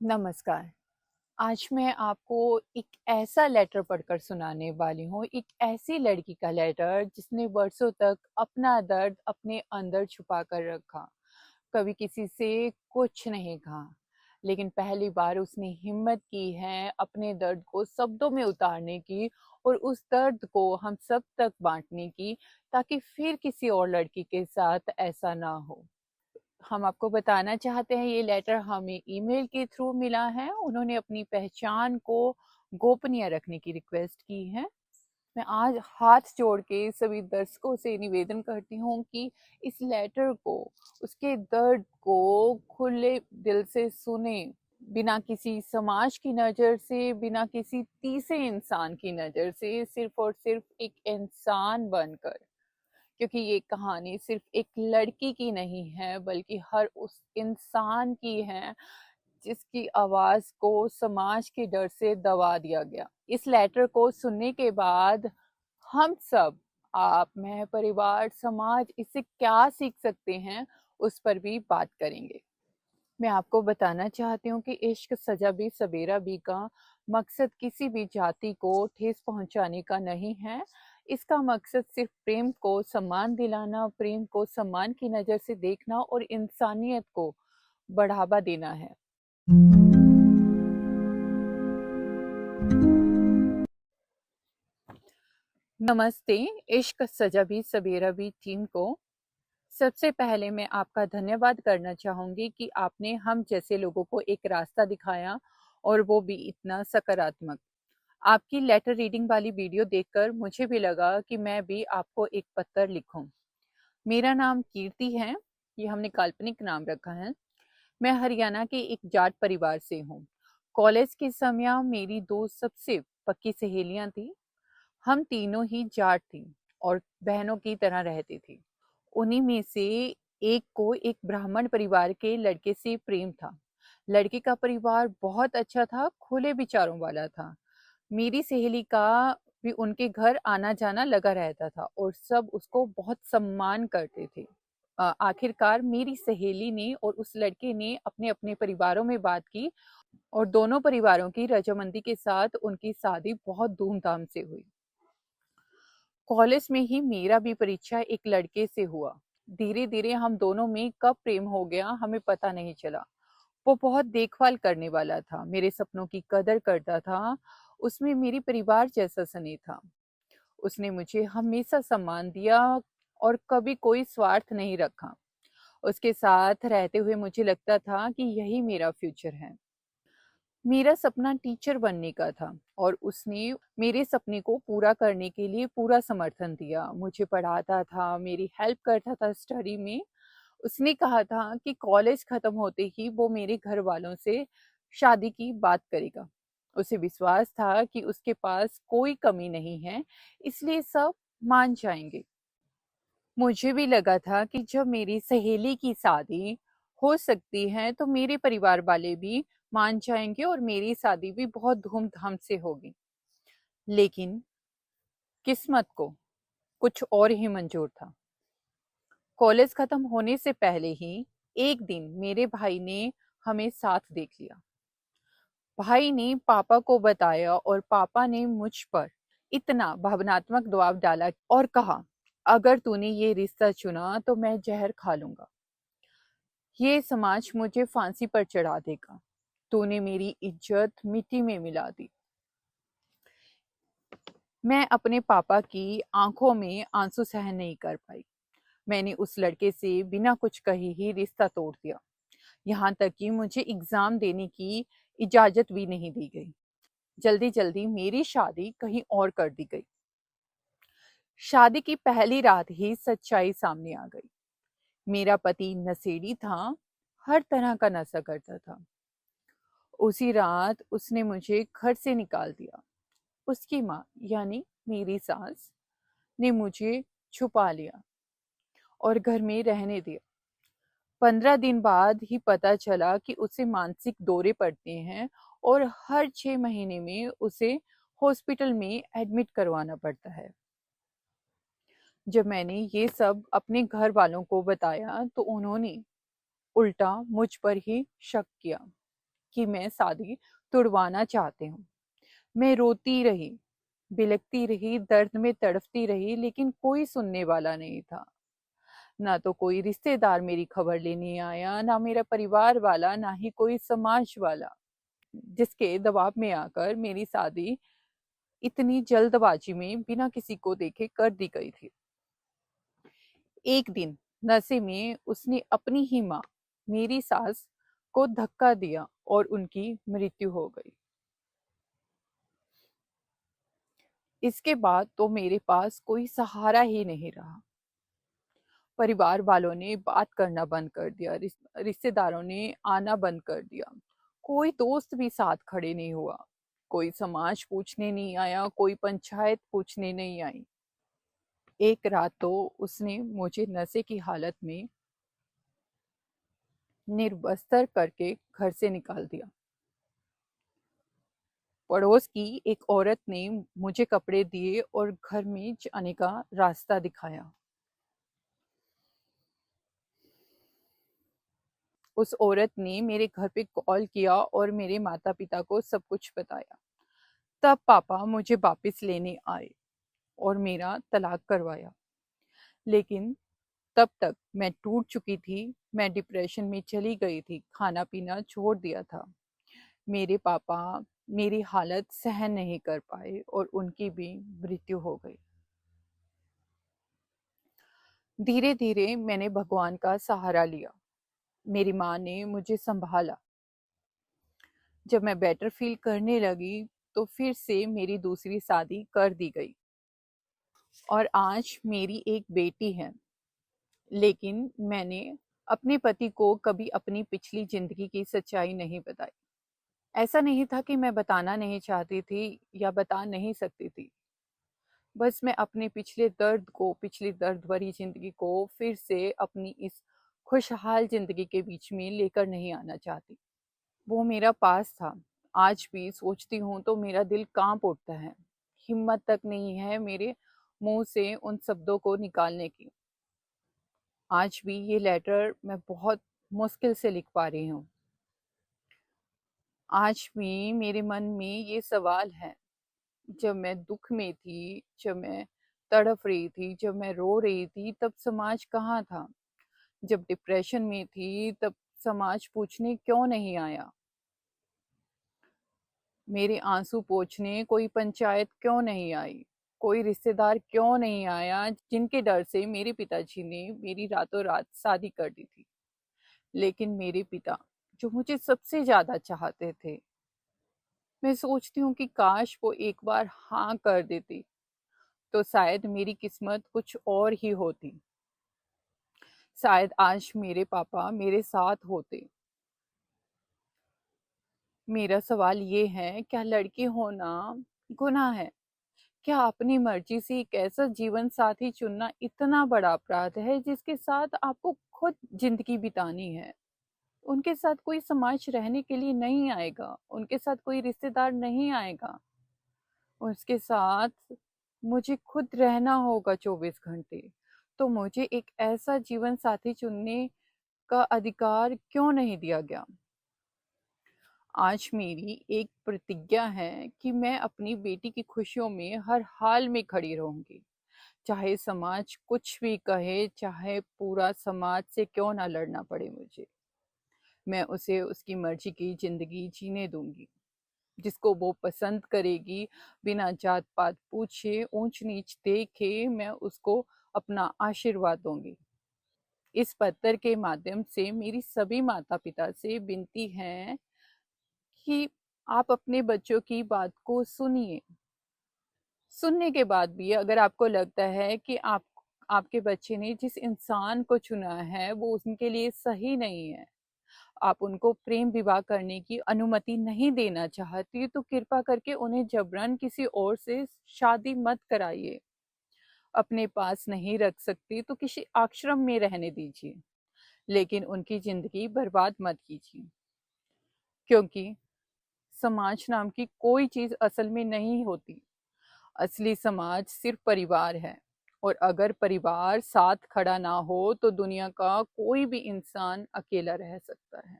नमस्कार। आज मैं आपको एक ऐसा लेटर पढ़कर सुनाने वाली हूँ, एक ऐसी लड़की का लेटर जिसने बरसों तक अपना दर्द अपने अंदर छुपा कर रखा। कभी किसी से कुछ नहीं कहा, लेकिन पहली बार उसने हिम्मत की है अपने दर्द को शब्दों में उतारने की और उस दर्द को हम सब तक बाँटने की, ताकि फिर किसी और लड़की के साथ ऐसा ना हो। हम आपको बताना चाहते हैं, ये लेटर हमें ईमेल के थ्रू मिला है। उन्होंने अपनी पहचान को गोपनीय रखने की रिक्वेस्ट की है। मैं आज हाथ जोड़ के सभी दर्शकों से निवेदन करती हूँ कि इस लेटर को, उसके दर्द को खुले दिल से सुने, बिना किसी समाज की नज़र से, बिना किसी तीसरे इंसान की नज़र से, सिर्फ और सिर्फ एक इंसान बनकर। क्योंकि ये कहानी सिर्फ एक लड़की की नहीं है, बल्कि हर उस इंसान की है जिसकी आवाज को समाज के डर से दबा दिया गया। इस लेटर को सुनने के बाद हम सब, आप, मैं, परिवार, समाज, इससे क्या सीख सकते हैं, उस पर भी बात करेंगे। मैं आपको बताना चाहती हूँ कि इश्क सजा भी सवेरा भी का मकसद किसी भी जाति को ठेस पहुंचाने का नहीं है। इसका मकसद सिर्फ प्रेम को सम्मान दिलाना, प्रेम को सम्मान की नज़र से देखना और इंसानियत को बढ़ावा देना है। नमस्ते, इश्क सजा भी सवेरा भी टीम को। सबसे पहले मैं आपका धन्यवाद करना चाहूंगी कि आपने हम जैसे लोगों को एक रास्ता दिखाया, और वो भी इतना सकारात्मक। आपकी लेटर रीडिंग वाली वीडियो देखकर मुझे भी लगा कि मैं भी आपको एक पत्र लिखूं। मेरा नाम कीर्ति है, ये हमने काल्पनिक नाम रखा है। मैं हरियाणा के एक जाट परिवार से हूँ। कॉलेज के समय मेरी दो सबसे पक्की सहेलियां थी। हम तीनों ही जाट थी और बहनों की तरह रहती थी। उन्हीं में से एक को एक ब्राह्मण परिवार के लड़के से प्रेम था। लड़के का परिवार बहुत अच्छा था, खुले विचारों वाला था। मेरी सहेली का भी उनके घर आना जाना लगा रहता था और सब उसको बहुत सम्मान करते थे। आखिरकार मेरी सहेली ने और उस लड़के ने अपने अपने परिवारों में बात की और दोनों परिवारों की रजामंदी के साथ उनकी शादी बहुत धूमधाम से हुई। कॉलेज में ही मेरा भी परिचय एक लड़के से हुआ। धीरे धीरे हम दोनों में कब प्रेम हो गया हमें पता नहीं चला। वो बहुत देखभाल करने वाला था, मेरे सपनों की कदर करता था। उसमें मेरी परिवार जैसा स्नेह था। उसने मुझे हमेशा सम्मान दिया और कभी कोई स्वार्थ नहीं रखा। उसके साथ रहते हुए मुझे लगता था कि यही मेरा फ्यूचर है। मेरा सपना टीचर बनने का था और उसने मेरे सपने को पूरा करने के लिए पूरा समर्थन दिया। मुझे पढ़ाता था, मेरी हेल्प करता था स्टडी में। उसने कहा था कि कॉलेज खत्म होते ही वो मेरे घर वालों से शादी की बात करेगा। उसे विश्वास था कि उसके पास कोई कमी नहीं है, इसलिए सब मान जाएंगे। मुझे भी लगा था कि जब मेरी सहेली की शादी हो सकती है तो मेरे परिवार वाले भी मान जाएंगे और मेरी शादी भी बहुत धूमधाम से होगी। लेकिन किस्मत को कुछ और ही मंजूर था। कॉलेज खत्म होने से पहले ही एक दिन मेरे भाई ने हमें साथ देख लिया। भाई ने पापा को बताया और पापा ने मुझ पर इतना भावनात्मक दबाव डाला और कहा, अगर तूने ये रिश्ता चुना तो मैं जहर खा लूंगा। ये समाज मुझे फांसी पर चढ़ा देगा। तूने मेरी इज्जत मिट्टी में मिला दी। मैं अपने पापा की आंखों में आंसू सहन नहीं कर पाई। मैंने उस लड़के से बिना कुछ कहे ही रिश्ता तोड़ दिया। यहाँ तक कि मुझे एग्जाम देने की इजाजत भी नहीं दी गई। जल्दी जल्दी मेरी शादी कहीं और कर दी गई। शादी की पहली रात ही सच्चाई सामने आ गई। मेरा पति नशेड़ी था, हर तरह का नशा करता था। उसी रात उसने मुझे घर से निकाल दिया। उसकी माँ यानी मेरी सास ने मुझे छुपा लिया और घर में रहने दिया। 15 दिन बाद ही पता चला कि उसे मानसिक दौरे पड़ते हैं और हर 6 महीने में उसे हॉस्पिटल में एडमिट करवाना पड़ता है। जब मैंने ये सब अपने घर वालों को बताया तो उन्होंने उल्टा मुझ पर ही शक किया। कि मैं शादी तुड़वाना चाहती हूँ। मैं रोती रही, बिलखती रही, दर्द में तड़पती रही, लेकिन कोई सुनने वाला नहीं था। ना तो कोई रिश्तेदार मेरी खबर लेने आया, ना मेरा परिवार वाला, ना ही कोई समाज वाला, जिसके दबाव में आकर मेरी शादी इतनी जल्दबाजी में बिना किसी को देखे कर दी गई थी। एक दिन नशे में उसने अपनी ही माँ, मेरी सास को धक्का दिया और उनकी मृत्यु हो गई। इसके बाद तो मेरे पास कोई सहारा ही नहीं रहा। परिवार वालों ने बात करना बंद कर दिया, रिश्तेदारों ने आना बंद कर दिया, कोई दोस्त भी साथ खड़े नहीं हुआ, कोई समाज पूछने नहीं आया, कोई पंचायत पूछने नहीं आई। एक रात तो उसने मुझे नशे की हालत में निर्वस्त्र करके घर से निकाल दिया। पड़ोस की एक औरत ने मुझे कपड़े दिए और घर में जाने का रास्ता दिखाया। उस औरत ने मेरे घर पे कॉल किया और मेरे माता पिता को सब कुछ बताया। तब पापा मुझे वापस लेने आए और मेरा तलाक करवाया। लेकिन तब तक मैं टूट चुकी थी, मैं डिप्रेशन में चली गई थी, खाना पीना छोड़ दिया था। मेरे पापा मेरी हालत सहन नहीं कर पाए और उनकी भी मृत्यु हो गई। धीरे धीरे मैंने भगवान का सहारा लिया। मेरी माँ ने मुझे संभाला। जब मैं बेटर फील करने लगी तो फिर से मेरी दूसरी शादी कर दी गई और आज मेरी एक बेटी है। लेकिन मैंने अपने पति को कभी अपनी पिछली जिंदगी की सच्चाई नहीं बताई। ऐसा नहीं था कि मैं बताना नहीं चाहती थी या बता नहीं सकती थी। बस मैं अपने पिछले दर्द को, पिछली दर्द भरी जिंदगी को फिर से अपनी इस खुशहाल जिंदगी के बीच में लेकर नहीं आना चाहती। वो मेरा पास था। आज भी सोचती हूँ तो मेरा दिल कांप उठता है। हिम्मत तक नहीं है मेरे मुंह से उन शब्दों को निकालने की। आज भी ये लेटर मैं बहुत मुश्किल से लिख पा रही हूँ। आज भी मेरे मन में ये सवाल है, जब मैं दुख में थी, जब मैं तड़प रही थी, जब मैं रो रही थी, तब समाज कहाँ था? जब डिप्रेशन में थी, तब समाज पूछने क्यों नहीं आया? मेरे आंसू पोंछने कोई पंचायत क्यों नहीं आई? कोई रिश्तेदार क्यों नहीं आया, जिनके डर से मेरे पिताजी ने मेरी रातों रात शादी कर दी थी। लेकिन मेरे पिता, जो मुझे सबसे ज्यादा चाहते थे, मैं सोचती हूँ कि काश वो एक बार हाँ कर देती तो शायद मेरी किस्मत कुछ और ही होती। शायद आज मेरे पापा मेरे साथ होते। मेरा सवाल ये है, क्या लड़की होना गुनाह है? क्या अपनी मर्जी से एक ऐसा जीवन साथी चुनना इतना बड़ा अपराध है जिसके साथ आपको खुद जिंदगी बितानी है? उनके साथ कोई समाज रहने के लिए नहीं आएगा, उनके साथ कोई रिश्तेदार नहीं आएगा, उसके साथ मुझे खुद रहना होगा 24 घंटे। तो मुझे एक ऐसा जीवन साथी चुनने का अधिकार क्यों नहीं दिया गया? आज मेरी एक प्रतिज्ञा है कि मैं अपनी बेटी की खुशियों में हर हाल में खड़ी रहूंगी। चाहे समाज कुछ भी कहे, चाहे पूरा समाज से क्यों ना लड़ना पड़े मुझे, मैं उसे उसकी मर्जी की जिंदगी जीने दूंगी, जिसको वो पसंद करेगी। बिना जात पात पूछे, ऊंच नीच देखे, मैं उसको अपना आशीर्वाद दूंगी। इस पत्र के माध्यम से मेरी सभी माता पिता से विनती है कि आप अपने बच्चों की बात को सुनिए। सुनने के बाद भी अगर आपको लगता है कि आपके बच्चे ने जिस इंसान को चुना है वो उनके लिए सही नहीं है, आप उनको प्रेम विवाह करने की अनुमति नहीं देना चाहती, तो कृपा करके उन्हें जबरन किसी और से शादी मत कराइए। अपने पास नहीं रख सकती तो किसी आश्रम में रहने दीजिए, लेकिन उनकी जिंदगी बर्बाद मत कीजिए। क्योंकि समाज नाम की कोई चीज असल में नहीं होती। असली समाज सिर्फ परिवार है, और अगर परिवार साथ खड़ा ना हो तो दुनिया का कोई भी इंसान अकेला रह सकता है।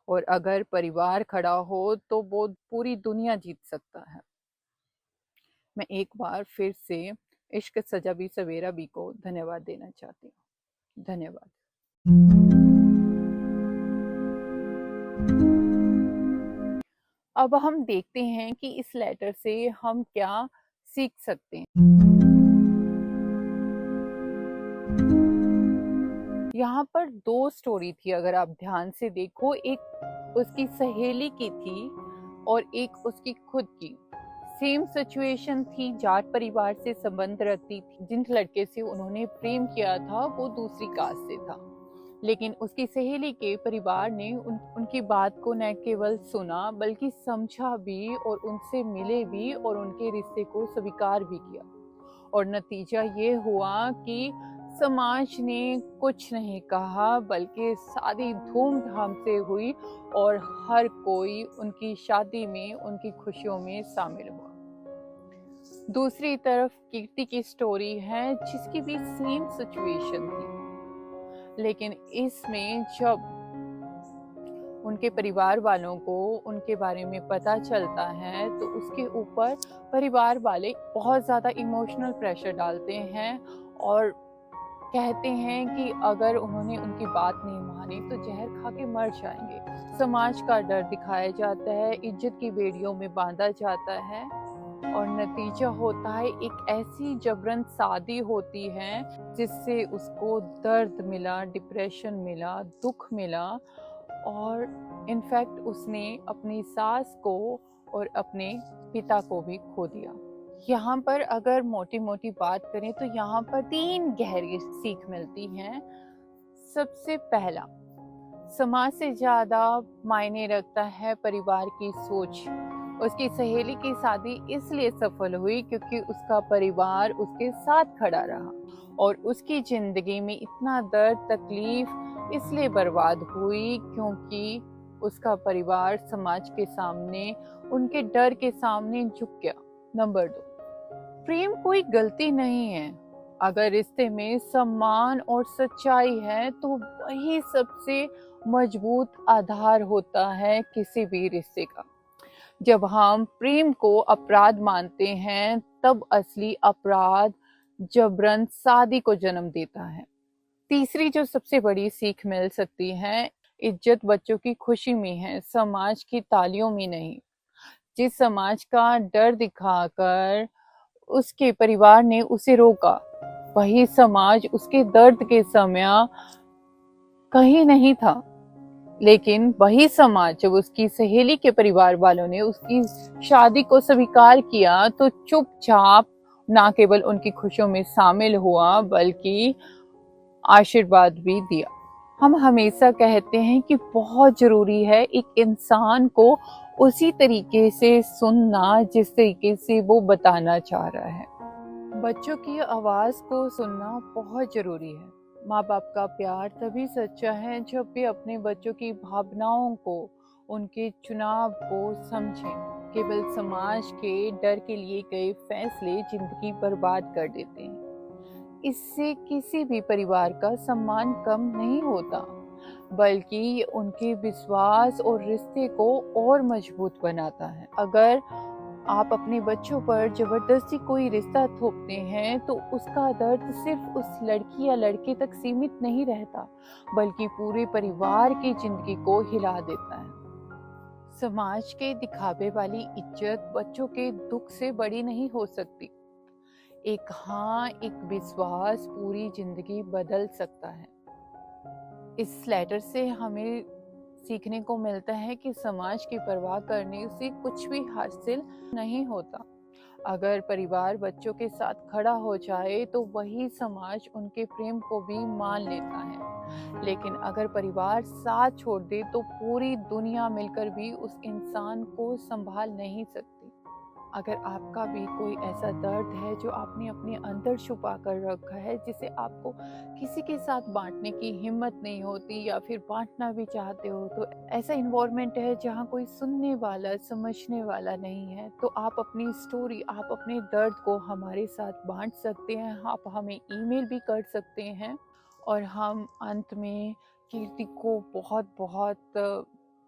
और अगर परिवार खड़ा हो तो वो पूरी दुनिया जीत सकता है। मैं एक बार फिर से इश्क सजा भी सवेरा भी को धन्यवाद देना चाहती हूँ। धन्यवाद। अब हम देखते हैं कि इस लेटर से हम क्या सीख सकते हैं। यहाँ पर दो स्टोरी थी, अगर आप ध्यान से देखो, एक उसकी सहेली की थी और एक उसकी खुद की। सेम सिचुएशन थी, जाट परिवार से संबंध रखती थी। जिन लड़के से उन्होंने प्रेम किया था वो दूसरी कास्ट से था, लेकिन उसकी सहेली के परिवार ने उनकी बात को न केवल सुना बल्कि समझा भी और उनसे मिले भी और उनके रिश्ते को स्वीकार भी किया। और नतीजा ये हुआ कि समाज ने कुछ नहीं कहा बल्कि शादी धूमधाम से हुई और हर कोई उनकी शादी में, उनकी खुशियों में शामिल हुआ। दूसरी तरफ कीर्ति की स्टोरी है जिसकी भी सेम सिचुएशन थी, लेकिन इसमें जब उनके परिवार वालों को उनके बारे में पता चलता है तो उसके ऊपर परिवार वाले बहुत ज़्यादा इमोशनल प्रेशर डालते हैं और कहते हैं कि अगर उन्होंने उनकी बात नहीं मानी तो जहर खा के मर जाएंगे। समाज का डर दिखाया जाता है, इज्जत की बेड़ियों में बांधा जाता है और नतीजा होता है एक ऐसी जबरन शादी होती है जिससे उसको दर्द मिला, डिप्रेशन मिला, दुख मिला और इनफैक्ट उसने अपनी सास को और अपने पिता को भी खो दिया। यहाँ पर अगर मोटी मोटी बात करें तो यहाँ पर 3 गहरी सीख मिलती हैं। सबसे पहला, समाज से ज्यादा मायने रखता है परिवार की सोच। उसकी सहेली की शादी इसलिए सफल हुई क्योंकि उसका परिवार उसके साथ खड़ा रहा और उसकी जिंदगी में इतना दर्द तकलीफ इसलिए बर्बाद हुई क्योंकि उसका परिवार समाज के सामने, उनके डर के सामने झुक गया। नंबर 2, प्रेम कोई गलती नहीं है। अगर रिश्ते में सम्मान और सच्चाई है तो वही सबसे मजबूत आधार होता है किसी भी रिश्ते का। जब हम प्रेम को अपराध मानते हैं तब असली अपराध जबरन शादी को जन्म देता है। तीसरी जो सबसे बड़ी सीख मिल सकती है, इज्जत बच्चों की खुशी में है, समाज की तालियों में नहीं। जिस समाज का डर दिखाकर उसके परिवार ने उसे रोका, वही समाज उसके दर्द के समय कहीं नहीं था। लेकिन वही समाज जब उसकी सहेली के परिवार वालों ने उसकी शादी को स्वीकार किया तो चुपचाप ना केवल उनकी खुशियों में शामिल हुआ बल्कि आशीर्वाद भी दिया। हम हमेशा कहते हैं कि बहुत जरूरी है एक इंसान को उसी तरीके से सुनना जिस तरीके से वो बताना चाह रहा है। बच्चों की आवाज को सुनना बहुत जरूरी है। माँ बाप का प्यार तभी सच्चा है जब वे अपने बच्चों की भावनाओं को, उनके चुनाव को समझें। केवल समाज के डर के लिए कई फैसले जिंदगी बर्बाद कर देते हैं। इससे किसी भी परिवार का सम्मान कम नहीं होता बल्कि ये उनके विश्वास और रिश्ते को और मजबूत बनाता है। अगर आप अपने बच्चों पर जबरदस्ती कोई रिश्ता थोपते हैं तो उसका दर्द सिर्फ उस लड़की या लड़के तक सीमित नहीं रहता बल्कि पूरे परिवार की जिंदगी को हिला देता है। समाज के दिखावे वाली इज्जत बच्चों के दुख से बड़ी नहीं हो सकती। एक विश्वास पूरी जिंदगी बदल सकता है। इस लेटर से हमें सीखने को मिलता है कि समाज की परवाह करने से कुछ भी हासिल नहीं होता। अगर परिवार बच्चों के साथ खड़ा हो जाए तो वही समाज उनके प्रेम को भी मान लेता है, लेकिन अगर परिवार साथ छोड़ दे तो पूरी दुनिया मिलकर भी उस इंसान को संभाल नहीं सकती। अगर आपका भी कोई ऐसा दर्द है जो आपने अपने अंदर छुपा कर रखा है, जिसे आपको किसी के साथ बांटने की हिम्मत नहीं होती या फिर बांटना भी चाहते हो, तो ऐसा इन्वायरमेंट है जहाँ कोई सुनने वाला, समझने वाला नहीं है, तो आप अपनी स्टोरी, आप अपने दर्द को हमारे साथ बांट सकते हैं। आप हमें ईमेल भी कर सकते हैं। और हम अंत में कीर्ति को बहुत बहुत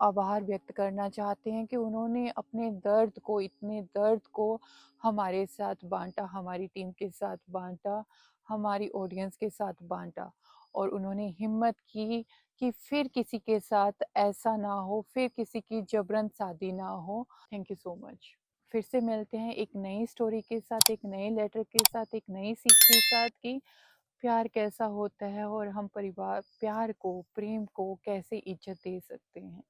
आभार व्यक्त करना चाहते हैं कि उन्होंने अपने दर्द को, इतने दर्द को हमारे साथ बाँटा, हमारी टीम के साथ बाँटा, हमारी ऑडियंस के साथ बाँटा और उन्होंने हिम्मत की कि फिर किसी के साथ ऐसा ना हो, फिर किसी की जबरन शादी ना हो। Thank you so much. फिर से मिलते हैं एक नई स्टोरी के साथ, एक नए लेटर के साथ, एक नई सीख के साथ कि प्यार कैसा होता है और हम परिवार प्यार को, प्रेम को कैसे इज्जत दे सकते हैं।